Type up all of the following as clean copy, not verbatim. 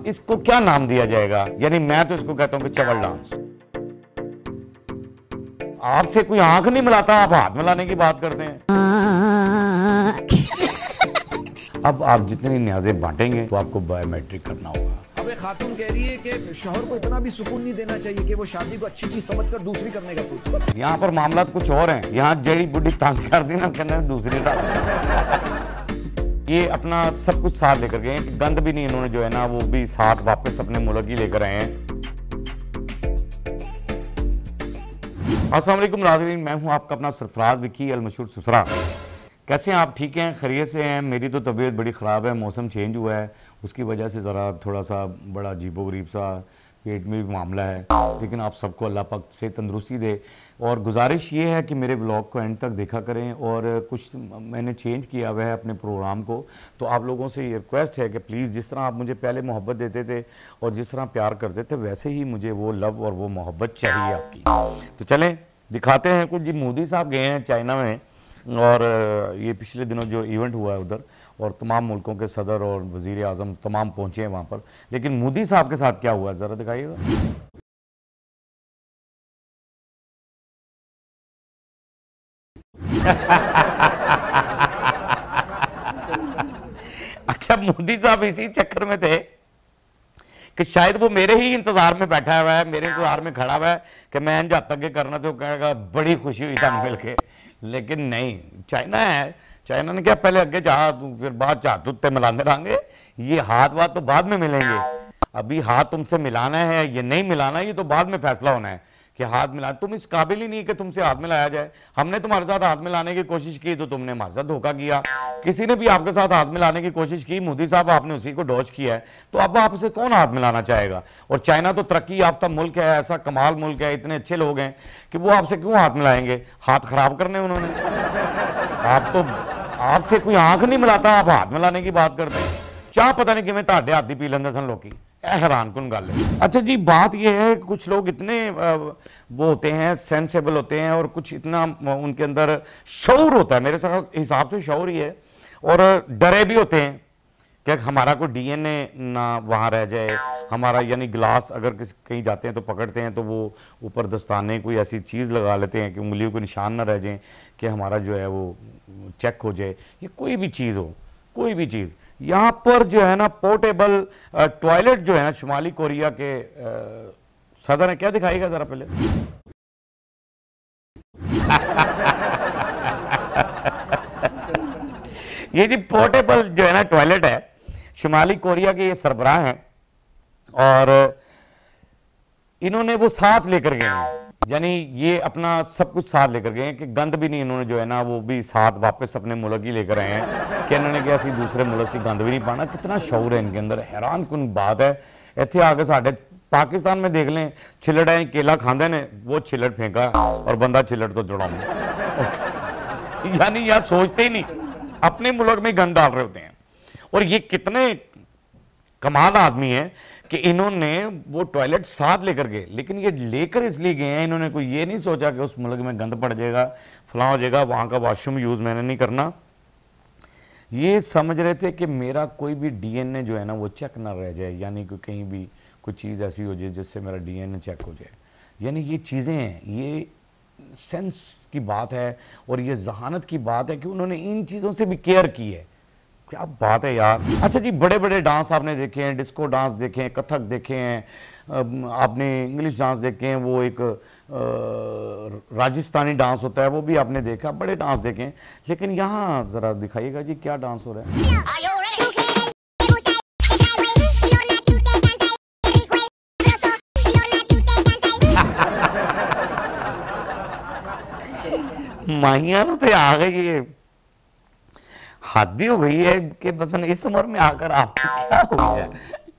इसको क्या नाम दिया जाएगा? यानी मैं तो इसको कहता हूं कि चवल डांस। आपसे कोई आंख नहीं मिलाता, आप हाथ मिलाने की बात करते हैं। अब आप जितनी न्याज़ें बांटेंगे तो आपको बायोमेट्रिक करना होगा। अब एक खातून कह रही है कि शौहर को इतना भी सुकून नहीं देना चाहिए कि वो शादी को अच्छी चीज समझकर दूसरी करने का सोचे। यहाँ पर मामला कुछ और है। यहाँ जड़ी बुढ़ी तंग कर दी ना, कहने दूसरी डाल। ये अपना सब कुछ साथ लेकर गए, गंद भी नहीं इन्होंने जो है ना वो भी साथ वापस अपने मुल्क ही लेकर आए हैं। अस्सलाम वालेकुम नाज़रीन, मैं हूं आपका अपना सरफराज विकी अल मशहूर सुसरा। कैसे हैं आप? ठीक हैं, खैरियत से हैं? मेरी तो तबीयत बड़ी ख़राब है, मौसम चेंज हुआ है, उसकी वजह से ज़रा थोड़ा सा बड़ा अजीबो-गरीब सा पेट में भी मामला है। लेकिन आप सबको अल्लाह पाक से तंदुरुस्ती दे। और गुजारिश ये है कि मेरे ब्लॉग को एंड तक देखा करें। और कुछ मैंने चेंज किया हुआ है अपने प्रोग्राम को, तो आप लोगों से ये रिक्वेस्ट है कि प्लीज़ जिस तरह आप मुझे पहले मोहब्बत देते थे और जिस तरह प्यार करते थे, वैसे ही मुझे वो लव और वो मोहब्बत चाहिए आपकी। तो चलें दिखाते हैं कुछ। जी मोदी साहब गए हैं चाइना में, और ये पिछले दिनों जो इवेंट हुआ है उधर, और तमाम मुल्कों के सदर और वज़ीर आज़म तमाम पहुँचे हैं वहाँ पर। लेकिन मोदी साहब के साथ क्या हुआ ज़रा दिखाइएगा। अच्छा, मोदी साहब इसी चक्कर में थे कि शायद वो मेरे ही इंतजार में बैठा हुआ है, मेरे इंतजार में खड़ा हुआ है कि मैं जाता के करना, तो कहेगा बड़ी खुशी हुई था मिल के। लेकिन नहीं, चाइना है, चाइना ने क्या पहले अगे चाह फिर बाद चाह तुत्ते मिलाने रहेंगे। ये हाथ वाथ तो बाद में मिलेंगे, अभी हाथ तुमसे मिलाना है ये नहीं मिलाना, ये तो बाद में फैसला होना है कि हाथ मिला। तुम इस काबिल ही नहीं कि तुमसे हाथ मिलाया जाए। हमने तुम्हारे साथ हाथ मिलाने की कोशिश की तो तुमने हमारे साथ धोखा किया। किसी ने भी आपके साथ हाथ मिलाने की कोशिश की, मोदी साहब आपने उसी को डॉज किया है, तो अब आपसे कौन हाथ मिलाना चाहेगा? और चाइना तो तरक्की याफ्ता मुल्क है, ऐसा कमाल मुल्क है, इतने अच्छे लोग हैं कि वो आपसे क्यों हाथ मिलाएंगे? हाथ खराब करने उन्होंने। आप तो आपसे कोई आंख नहीं मिलाता, आप हाथ मिलाने की बात करते हैं। चाह पता नहीं किमें ताड़े हाथी पी लेंदे सन लोग। हैरान कुन गल है। अच्छा जी, बात यह है कुछ लोग इतने वो होते हैं, सेंसेबल होते हैं, और कुछ इतना उनके अंदर शऊर होता है, मेरे हिसाब से शऊर ही है, और डरे भी होते हैं कि हमारा कोई डीएनए ना वहाँ रह जाए हमारा। यानी गिलास अगर कहीं जाते हैं तो पकड़ते हैं तो वो ऊपर दस्ताने कोई ऐसी चीज़ लगा लेते हैं कि उंगलियों के निशान ना रह जाएं, कि हमारा जो है वो चेक हो जाए। ये कोई भी चीज़ हो, कोई भी चीज़। यहाँ पर जो है ना पोर्टेबल टॉयलेट जो है ना, शुमाली कोरिया के सदर ने क्या दिखाएगा जरा पहले। ये जी पोर्टेबल जो है ना टॉयलेट है, शुमाली कोरिया के ये सरबराह हैं, और इन्होंने वो साथ लेकर गए हैं। यानी ये अपना सब कुछ साथ लेकर गए हैं कि गंद भी नहीं इन्होंने जो है ना वो भी साथ वापस अपने मुल्क ही लेकर आए हैं कि इन्होंने क्या ऐसी दूसरे मुल्क की गंद भी नहीं पाना। कितना शऊर है इनके अंदर, हैरान कुन बात है। इतने आके साढ़े पाकिस्तान में देख लें, छिलड़ है केला खाते ने, वो छिलड़ फेंका और बंदा छिलड़ तो जुड़ा। यानी यार सोचते ही नहीं, अपने मुल्क में गंद डाल रहे होते हैं। और ये कितने कमाल आदमी है कि इन्होंने वो टॉयलेट साथ लेकर गए। लेकिन ये लेकर इसलिए गए हैं, इन्होंने कोई ये नहीं सोचा कि उस मुल्क में गंद पड़ जाएगा, फलां हो जाएगा, वहाँ का वॉशरूम यूज़ मैंने नहीं करना। ये समझ रहे थे कि मेरा कोई भी डीएनए जो है ना वो चेक ना रह जाए, यानी कि कहीं भी कोई चीज़ ऐसी हो जाए जिससे मेरा डीएनए चेक हो जाए। यानी ये चीज़ें हैं, ये सेंस की बात है और ये जहानत की बात है कि उन्होंने इन चीज़ों से भी केयर की है। क्या बात है यार। अच्छा जी, बड़े बड़े डांस आपने देखे हैं, डिस्को डांस देखे हैं, कथक देखे हैं, आपने इंग्लिश डांस देखे हैं, वो एक राजस्थानी डांस होता है वो भी आपने देखा, बड़े डांस देखे हैं। लेकिन यहाँ ज़रा दिखाइएगा जी क्या डांस हो रहा है। माहिया ना तो आ गई, ये हद ही हो गई है कि बस इस उम्र में आकर आपको क्या हो गया।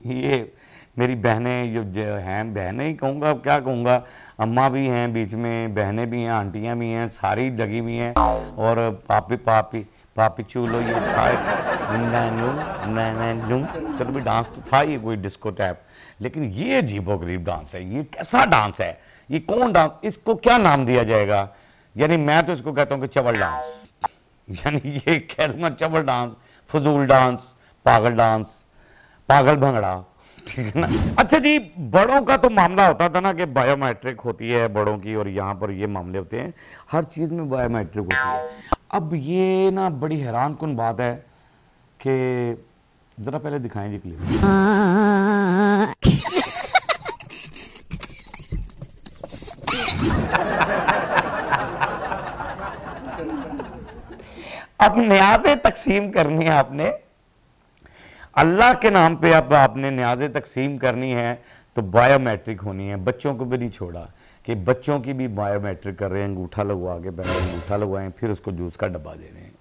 ये मेरी बहनें जो हैं, बहनें ही कहूँगा, अब क्या कहूँगा, अम्मा भी हैं बीच में, बहनें भी हैं, आंटियाँ भी हैं, सारी लगी हुई हैं, और पापी पापी पापी चूलो ये था। चलो भी डांस तो था ये कोई डिस्को टाइप, लेकिन ये अजीबोगरीब डांस है। ये कैसा डांस है? ये कौन डांस? इसको क्या नाम दिया जाएगा? यानी मैं तो इसको कहता हूँ कि चवल डांस। यानी ये कह दूंगा चवल डांस, फजूल डांस, पागल भंगड़ा, ठीक है ना। अच्छा जी, बड़ों का तो मामला होता था ना कि बायोमेट्रिक होती है बड़ों की, और यहाँ पर ये मामले होते हैं, हर चीज़ में बायोमेट्रिक होती है। अब ये ना बड़ी हैरान कुन बात है कि ज़रा पहले दिखाएं जी क्लिप। अब न्याज़ें तकसीम करनी है आपने, अल्लाह के नाम पे अब आपने न्याज़ें तकसीम करनी है तो बायोमेट्रिक होनी है। बच्चों को भी नहीं छोड़ा कि बच्चों की भी बायोमेट्रिक कर रहे हैं, अंगूठा लगवा के, पहले अंगूठा लगवाएं फिर उसको जूस का डब्बा दे रहे हैं,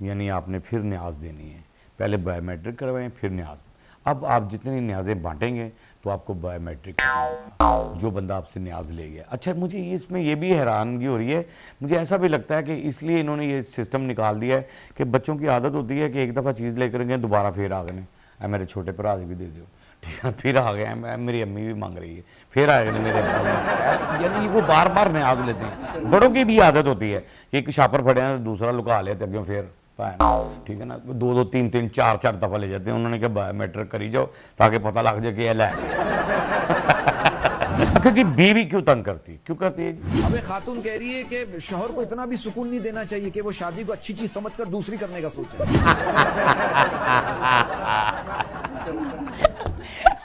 यानी आपने फिर न्याज देनी है, पहले बायोमेट्रिक करवाएं फिर न्याज। अब आप जितनी न्याजें बांटेंगे तो आपको बायोमेट्रिक करना होगा, जो बंदा आपसे न्याज ले गया। अच्छा, मुझे इसमें ये भी हैरानगी हो रही है, मुझे ऐसा भी लगता है कि इसलिए इन्होंने ये सिस्टम निकाल दिया है कि बच्चों की आदत होती है कि एक दफ़ा चीज़ लेकर गए दोबारा फिर आ गए, मेरे छोटे भरा भी दे दो, ठीक है, फिर आ गए, मेरी अम्मी भी मांग रही है, फिर आ गए मेरे, यानी वो बार बार न्याज लेते हैं। बड़ों की भी आदत होती है कि एक शापर फटे हैं तो दूसरा लुका लेते हैं, फिर ठीक है ना, दो तीन चार दफा ले जाते हैं। उन्होंने कहा बायोमेट्रिक करी जाओ ताकि पता लग जाए कि ये ले। अच्छा जी, बीवी क्यों तंग करती है जी? अब एक खातून कह रही है कि शौहर को इतना भी सुकून नहीं देना चाहिए कि वो शादी को अच्छी चीज समझकर दूसरी करने का सोचे।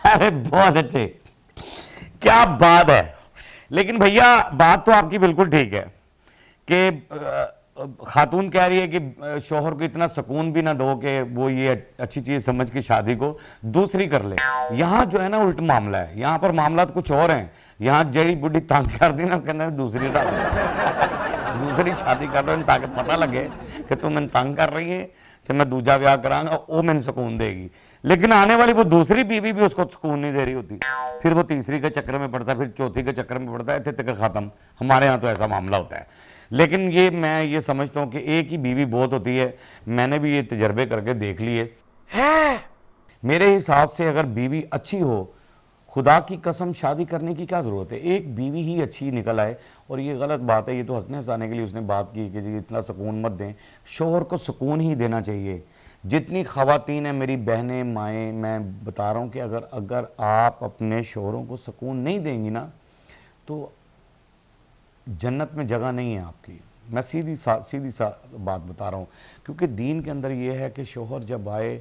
अरे बहुत अच्छे, क्या बात है। लेकिन भैया बात तो आपकी बिल्कुल ठीक है कि खातून कह रही है कि शौहर को इतना सुकून भी ना दो कि वो ये अच्छी चीज समझ के शादी को दूसरी कर ले। यहाँ जो है ना उल्टा मामला है, यहाँ पर मामला तो कुछ और हैं। यहाँ जड़ी बुढ़ी तंग कर दी ना, कहते दूसरी शादी कर रहे हैं ताकि पता लगे कि तुम मैंने तंग कर रही है तो मैं दूजा ब्याह करांगा, वो मैंने सुकून देगी। लेकिन आने वाली वो दूसरी बीवी भी उसको सुकून नहीं दे रही होती, फिर वो तीसरी के चक्कर में पड़ता है, फिर चौथी के चक्कर में पड़ता है, इतने तक खत्म। हमारे यहाँ तो ऐसा मामला होता है। लेकिन मैं ये समझता हूँ कि एक ही बीवी बहुत होती है। मैंने भी ये तजर्बे करके देख लिए है। मेरे हिसाब से अगर बीवी अच्छी हो, खुदा की कसम शादी करने की क्या ज़रूरत है, एक बीवी ही अच्छी निकल आए। और ये गलत बात है, ये तो हंसने हंसाने के लिए उसने बात की कि जी इतना सुकून मत दें। शौहर को सुकून ही देना चाहिए। जितनी ख़वातीन हैं मेरी बहनें माएँ, मैं बता रहा हूँ कि अगर आप अपने शौहरों को सुकून नहीं देंगी ना तो जन्नत में जगह नहीं है आपकी। मैं सीधी सा बात बता रहा हूँ, क्योंकि दीन के अंदर ये है कि शौहर जब आए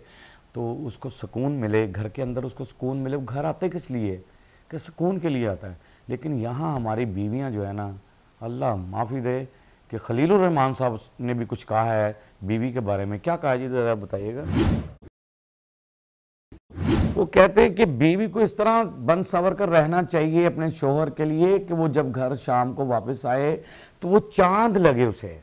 तो उसको सुकून मिले, घर के अंदर उसको सुकून मिले। वो घर आते किस लिए, कि सुकून के लिए आता है। लेकिन यहाँ हमारी बीवियाँ जो है ना, अल्लाह माफ़ी दे कि खलीलुर रहमान साहब ने भी कुछ कहा है बीवी के बारे में। क्या कहा जी, ज़रा बताइएगा। वो कहते हैं कि बीवी को इस तरह बन संवर कर रहना चाहिए अपने शौहर के लिए कि वो जब घर शाम को वापस आए तो वो चांद लगे उसे,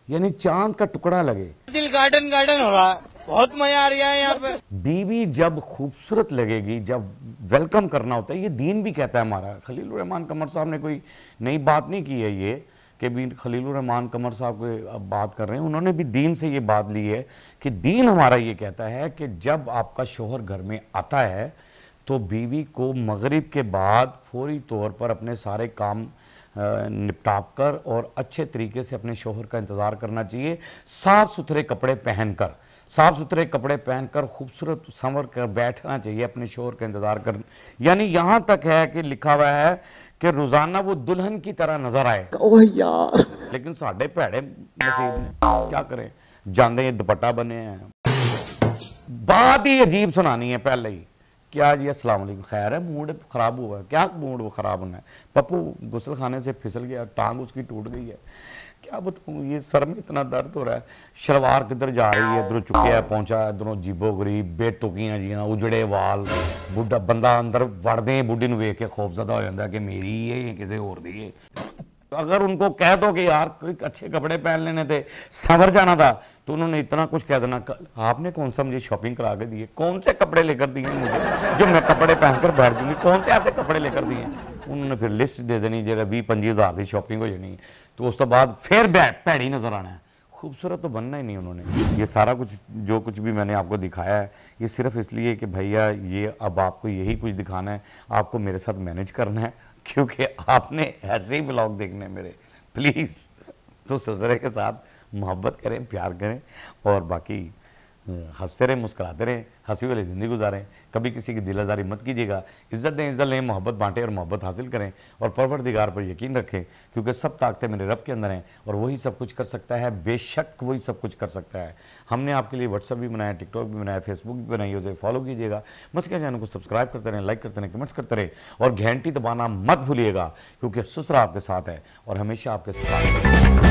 यानी चांद का टुकड़ा लगे। दिल गार्डन हो रहा है, बहुत मजा आ रहा है यहाँ पे। बीवी जब खूबसूरत लगेगी, जब वेलकम करना होता है, ये दीन भी कहता है हमारा। खलीलुर रहमान कमर साहब ने कोई नई बात नहीं की है ये कि भी खलीलुर रहमान कमर साहब को अब बात कर रहे हैं, उन्होंने भी दीन से ये बात ली है कि दीन हमारा ये कहता है कि जब आपका शौहर घर में आता है तो बीवी को मगरिब के बाद फौरी तौर पर अपने सारे काम निपटा कर और अच्छे तरीके से अपने शौहर का इंतज़ार करना चाहिए। साफ़ सुथरे कपड़े पहनकर खूबसूरत संवर कर बैठना चाहिए अपने शौहर का इंतज़ार कर। यानी यहाँ तक है कि लिखा हुआ है कि रोजाना वो दुल्हन की तरह नजर आए। ओह यार, लेकिन साढ़े भैड़े नसीब ने, क्या करें, जाने दुपट्टा बने हैं। बात ही अजीब सुनानी है पहले ही। क्या जी अस्सलाम वालेकुम, खैर है, मूड खराब हुआ है। क्या मूड वो खराब होना है, पप्पू गुसल खाने से फिसल गया, टांग उसकी टूट गई है। क्या बताऊँ, ये सर में इतना दर्द हो रहा है, शलवार किधर जा रही है, इधरों चुकिया पहुंचा, इधरों जीबो गरीब बेतुकियां जियां उजड़े वाल। बुढ़ा बंदा अंदर वड़दे बुढ़ी ਨੂੰ ਵੇਖ के खौफजदा हो जाता है कि मेरी है किसी होर दी है। अगर उनको कह दो कि यार कोई अच्छे कपड़े पहन लेने थे, संवर जाना था, तो उन्होंने इतना कुछ कह देना, आपने कौन सा मुझे शॉपिंग करा के दिए, कौन से कपड़े लेकर दिए मुझे जो मैं कपड़े पहनकर बैठ दूंगी, कौन से ऐसे कपड़े लेकर दिए। उन्होंने फिर लिस्ट दे देनी, जगह 20-25 हज़ार की शॉपिंग हो जानी, तो उस तो बाद फिर भैड़ी नजर आना है। खूबसूरत तो बनना ही नहीं उन्होंने। ये सारा कुछ जो कुछ भी मैंने आपको दिखाया है, ये सिर्फ इसलिए कि भैया ये अब आपको यही कुछ दिखाना है, आपको मेरे साथ मैनेज करना है, क्योंकि आपने ऐसे ही ब्लॉग देखने मेरे। प्लीज़ तो ससुरे के साथ मोहब्बत करें, प्यार करें, और बाकी हंसते रहे, मुस्कुराते रहे, हंसी वाली ज़िंदगी गुजारें, कभी किसी की दिल आज़ारी मत कीजिएगा, इज़्ज़त दें, इज़्ज़त लें, मोहब्बत बांटें और मोहब्बत हासिल करें और परवरदिगार पर यकीन रखें, क्योंकि सब ताकतें मेरे रब के अंदर हैं और वही सब कुछ कर सकता है, बेशक वही सब कुछ कर सकता है। हमने आपके लिए व्हाट्सअप भी बनाया, टिकटॉक भी बनाया, फेसबुक भी बनाई, उसे फॉलो कीजिएगा, मस्का चैनल को सब्सक्राइब करते रहें, लाइक करते रहें, कमेंट्स करते रहें और घंटी दबाना मत भूलिएगा, क्योंकि ससुर आपके साथ है और हमेशा आपके साथ है।